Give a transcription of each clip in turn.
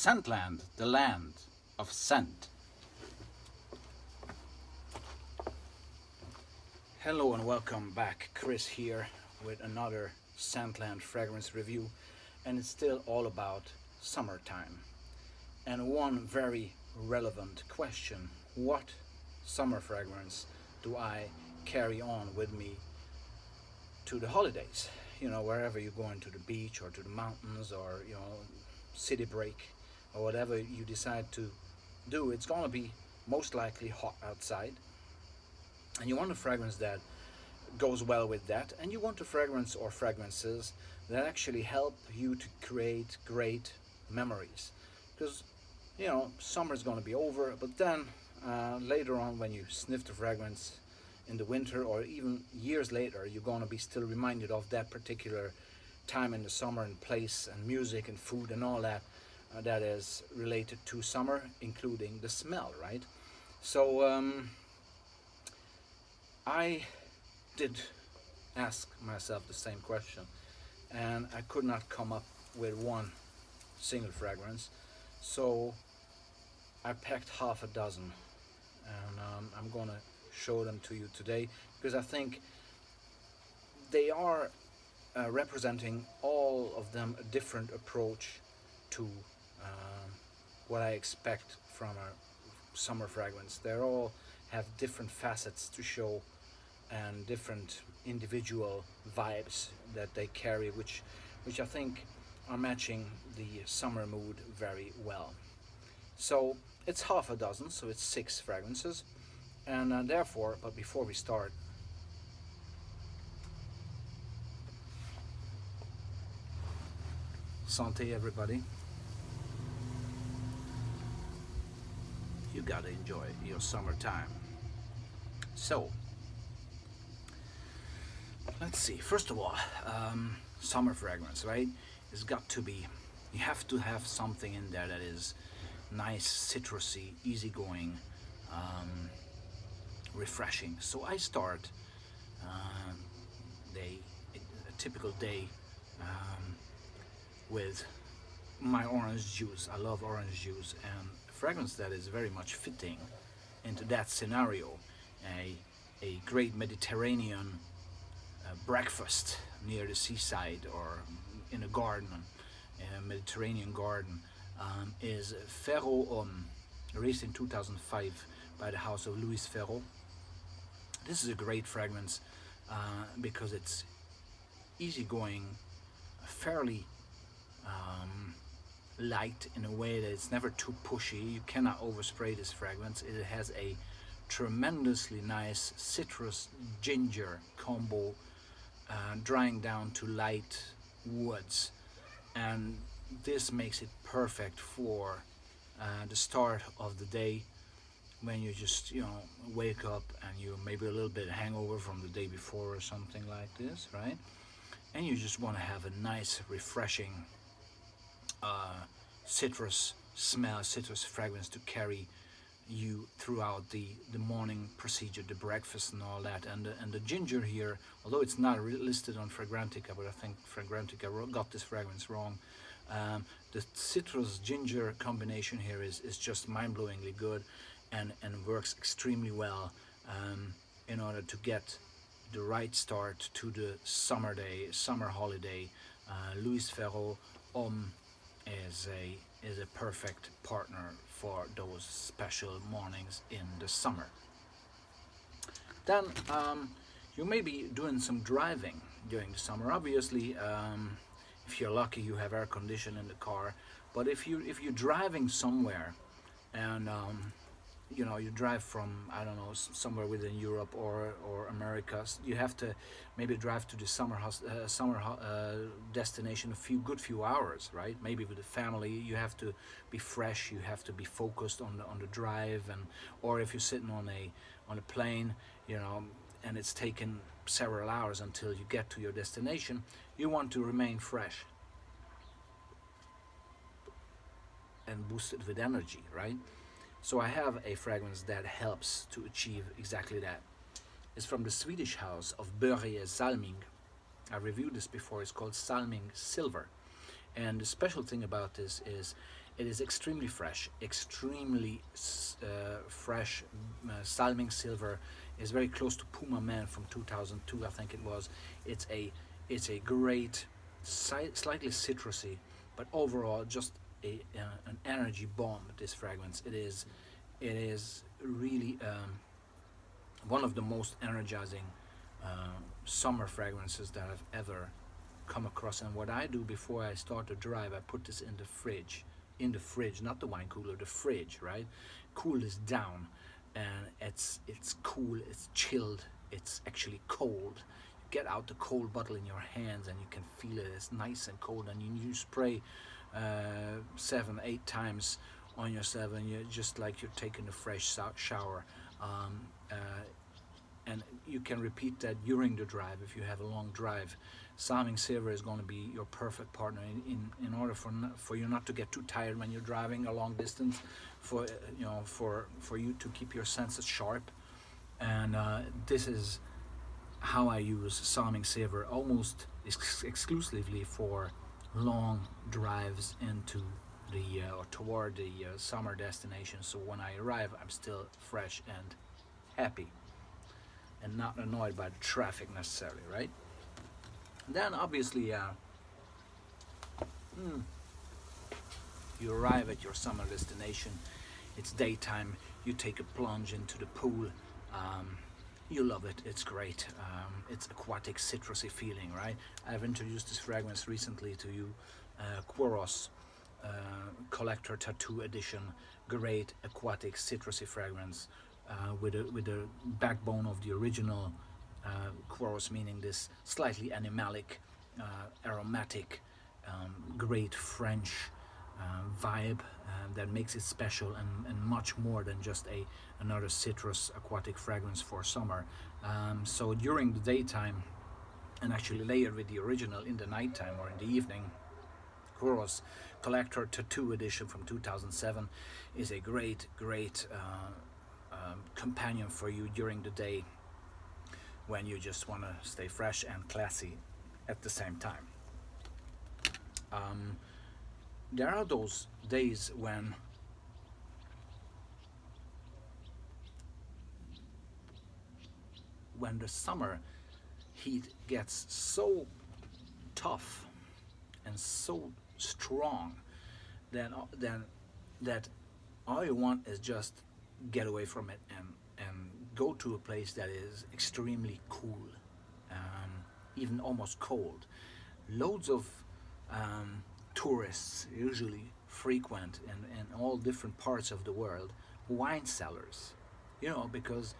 Scentland, the land of scent. Hello and welcome back, Chris here with another Scentland fragrance review, and it's still all about summertime. And one very relevant question: what summer fragrance do I carry on with me to the holidays? You know, wherever you're going, to the beach or to the mountains, or city break, or whatever you decide to do, it's gonna be most likely hot outside, and you want a fragrance that goes well with that, and you want a fragrance or fragrances that actually help you to create great memories, because summer's going to be over, but then later on, when you sniff the fragrance in the winter or even years later, you're going to be still reminded of that particular time in the summer, and place and music and food and all that that is related to summer, including the smell, right? So I did ask myself the same question, and I could not come up with one single fragrance, so I packed half a dozen, and I'm gonna show them to you today, because I think they are representing, all of them, a different approach to what I expect from a summer fragrance. They all have different facets to show and different individual vibes that they carry, which I think are matching the summer mood very well. So it's half a dozen, so it's 6 fragrances, and therefore, but before we start, Santé everybody. You gotta enjoy your summertime. So let's see. First of all, summer fragrance, right? It's got to be, you have to have something in there that is nice, citrusy, easygoing, refreshing. So I start a typical day with my orange juice. I love orange juice, and a fragrance that is very much fitting into that scenario. A great Mediterranean breakfast near the seaside or in a garden, a Mediterranean garden, is Féraud Homme, released in 2005 by the house of Féraud. This is a great fragrance because it's easygoing, fairly light in a way that it's never too pushy. You cannot overspray this fragrance. It has a tremendously nice citrus ginger combo, drying down to light woods, and this makes it perfect for the start of the day, when you just wake up and you maybe a little bit hangover from the day before or something like this, right? And you just want to have a nice, refreshing citrus smell, citrus fragrance to carry you throughout the morning procedure, the breakfast and all that. And the ginger here, although it's not listed on Fragrantica, but I think Fragrantica got this fragrance wrong. The citrus ginger combination here is just mind-blowingly good, and works extremely well in order to get the right start to the summer holiday. Féraud Homme is a perfect partner for those special mornings in the summer. Then you may be doing some driving during the summer. Obviously, if you're lucky, you have air conditioning in the car. But if you're driving somewhere, and you drive from, I don't know, somewhere within Europe or America, you have to maybe drive to the summer destination a good few hours, right? Maybe with the family. You have to be fresh, you have to be focused on the drive, or if you're sitting on a plane, and it's taken several hours until you get to your destination, you want to remain fresh and boosted with energy, right? So I have a fragrance that helps to achieve exactly that. It's from the Swedish house of Salming. I reviewed this before. It's called Salming Silver, and the special thing about this is It is extremely fresh, extremely fresh. Salming Silver is very close to Puma Man from 2002, I think it was. It's a great, slightly citrusy, but overall just an energy bomb. This fragrance. It is really one of the most energizing summer fragrances that I've ever come across. And what I do before I start to drive, I put this in the fridge, not the wine cooler, the fridge, right? Cool this down, and it's cool, it's chilled, it's actually cold. You get out the cold bottle in your hands and you can feel it. It's nice and cold, and you spray 7-8 times on yourself, and you're just like you're taking a fresh shower. And you can repeat that during the drive if you have a long drive. Salming Silver is going to be your perfect partner in order for you not to get too tired when you're driving a long distance, for you to keep your senses sharp. And this is how I use Salming Silver almost exclusively for long drives into the or toward the summer destination. So when I arrive, I'm still fresh and happy, and not annoyed by the traffic necessarily, right? Then obviously you arrive at your summer destination, it's daytime, you take a plunge into the pool, you love it, it's great, it's aquatic citrusy feeling, right? I've introduced this fragrance recently to you, Kouros Collector Tattoo Edition, great aquatic citrusy fragrance, with the backbone of the original Kouros, meaning this slightly animalic, aromatic, great French vibe that makes it special, and much more than just another citrus aquatic fragrance for summer. So during the daytime, and actually layered with the original in the nighttime or in the evening, Kouros Collector Tattoo Edition from 2007 is a great companion for you during the day when you just want to stay fresh and classy at the same time. There are those days when the summer heat gets so tough and so strong that all you want is just get away from it and go to a place that is extremely cool, even almost cold. Loads of tourists usually frequent in all different parts of the world wine cellars, because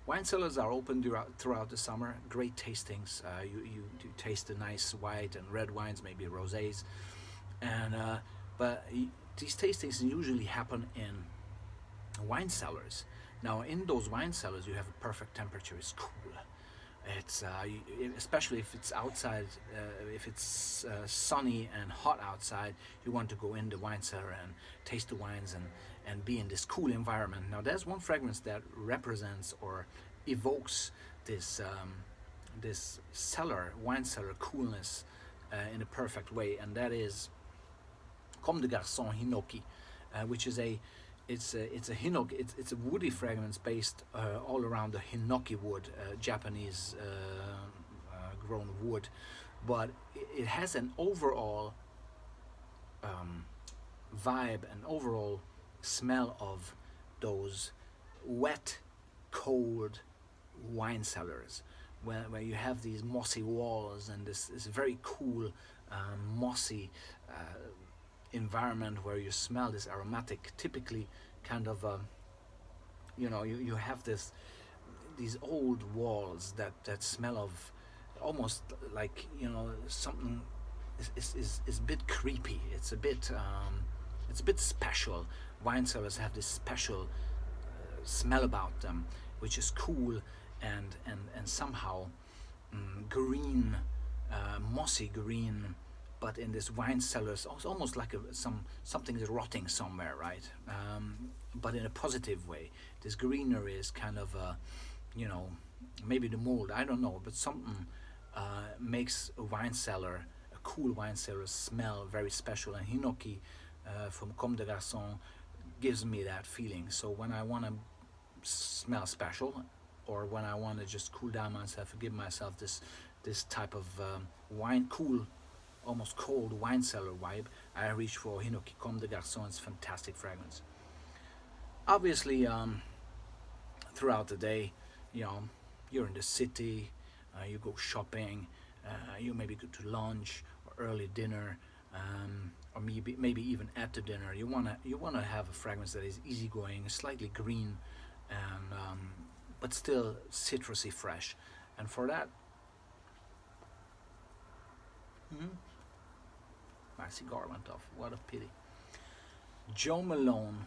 wine cellars are open throughout the summer. Great tastings. You taste the nice white and red wines, maybe rosés, and but these tastings usually happen in wine cellars. Now, in those wine cellars, you have a perfect temperature. It's cool. It's especially if it's outside, if it's sunny and hot outside, you want to go in the wine cellar and taste the wines and be in this cool environment. Now, there's one fragrance that represents or evokes this wine cellar coolness in a perfect way, and that is Comme de Garcons Hinoki, which is it's a hinoki. It's a woody fragrance based all around the hinoki wood, Japanese grown wood, but it has an overall vibe, an overall smell of those wet, cold wine cellars, where you have these mossy walls and this very cool, mossy environment where you smell this aromatic, typically kind of you have these old walls that smell of almost like something is a bit creepy. It's a bit special. Wine cellars have this special smell about them, which is cool and somehow green, mossy green. But in this wine cellar, it's almost like something is rotting somewhere, right? But in a positive way. This greenery is kind of, maybe the mold, I don't know, but something makes a cool wine cellar smell very special. And Hinoki from Comme de Garcons gives me that feeling. So when I want to smell special, or when I want to just cool down myself and give myself this type of wine, cool, almost cold wine cellar vibe, I reach for Hinoki Comme de Garcons. Fantastic fragrance. Obviously, throughout the day, you know, you're in the city, you go shopping, you maybe go to lunch or early dinner, or maybe even at the dinner. You wanna have a fragrance that is easygoing, slightly green, and but still citrusy fresh. And for that, my cigar went off. What a pity. Jo Malone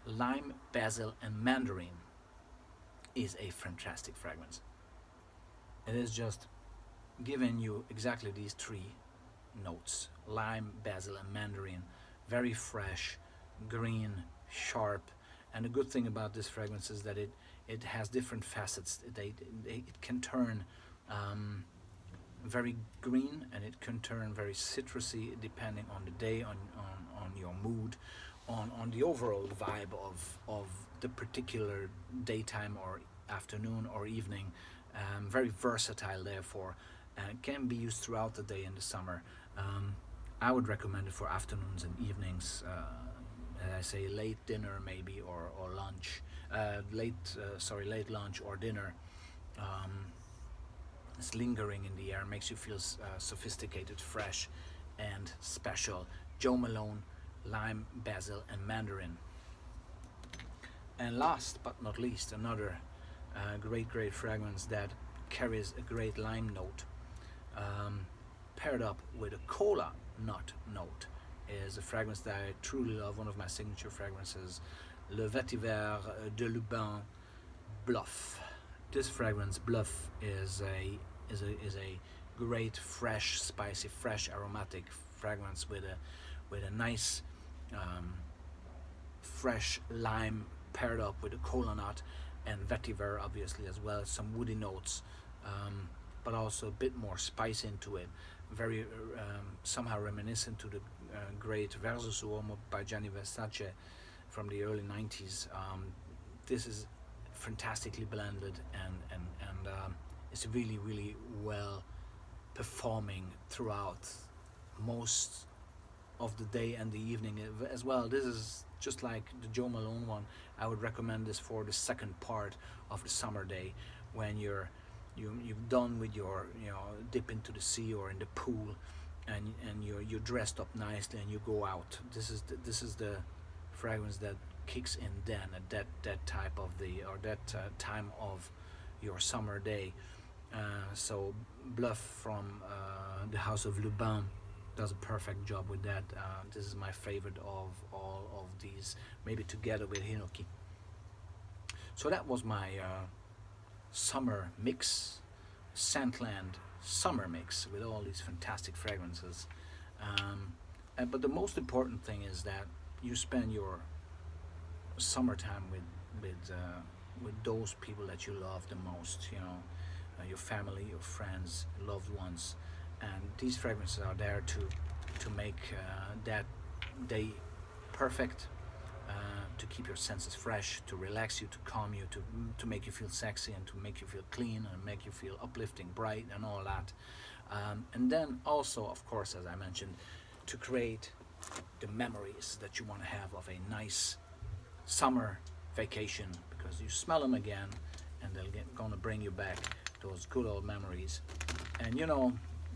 Lime, Basil, and Mandarin is a fantastic fragrance. It is just giving you exactly these three notes: lime, basil, and mandarin. Very fresh, green, sharp. And the good thing about this fragrance is that it has different facets. It can turn very green, and it can turn very citrusy depending on the day, on your mood, on the overall vibe of the particular daytime or afternoon or evening. Very versatile, therefore, and can be used throughout the day in the summer. I would recommend it for afternoons and evenings. As I say, late dinner maybe, or lunch. Late lunch or dinner. It's lingering in the air, makes you feel sophisticated, fresh, and special. Jo Malone, lime, basil, and mandarin. And last but not least, another great fragrance that carries a great lime note, paired up with a cola nut note, is a fragrance that I truly love. One of my signature fragrances, Le Vetiver de Lubin, BLUFF. This fragrance, BLUFF, is a great, fresh, spicy, fresh, aromatic fragrance with a nice, fresh lime paired up with a cola nut, and vetiver obviously as well. Some woody notes, but also a bit more spice into it. Very somehow reminiscent to the great Verso Uomo by Gianni Versace from the early 90s. This is fantastically blended, and it's really well performing throughout most of the day and the evening as well. This is just like the Jo Malone one. I would recommend this for the second part of the summer day, when you've done with your dip into the sea or in the pool, and you're dressed up nicely and you go out. This is the fragrance that kicks in then at that type of time of your summer day. So BLUFF from the House of Lubin does a perfect job with that. This is my favorite of all of these, maybe together with Hinoki. So that was my summer mix, Scentland summer mix, with all these fantastic fragrances. But the most important thing is that you spend your summertime with those people that you love the most. Your family, your friends, loved ones, and these fragrances are there to make that day perfect, to keep your senses fresh, to relax you, to calm you, to make you feel sexy, and to make you feel clean, and make you feel uplifting, bright, and all that. And then also, of course, as I mentioned, to create the memories that you want to have of a nice summer vacation, because you smell them again and they're going to bring you back those good old memories. And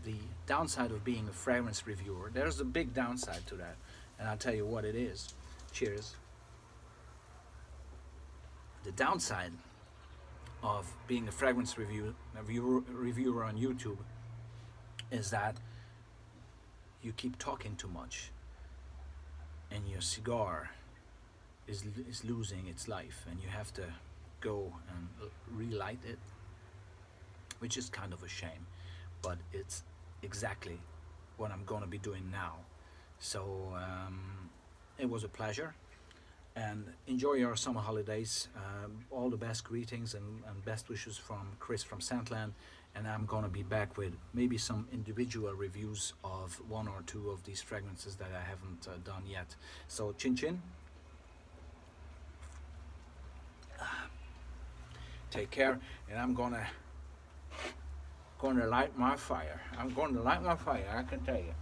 the downside of being a fragrance reviewer, there's a big downside to that, and I'll tell you what it is. Cheers. The downside of being a fragrance reviewer on YouTube is that you keep talking too much, and your cigar is losing its life, and you have to go and relight it, which is kind of a shame, but it's exactly what I'm going to be doing now. So it was a pleasure, and enjoy your summer holidays. All the best greetings and best wishes from Chris from Scentland, and I'm gonna be back with maybe some individual reviews of one or two of these fragrances that I haven't done yet. So chin chin. Take care, and I'm gonna light my fire. I'm going to light my fire, I can tell you.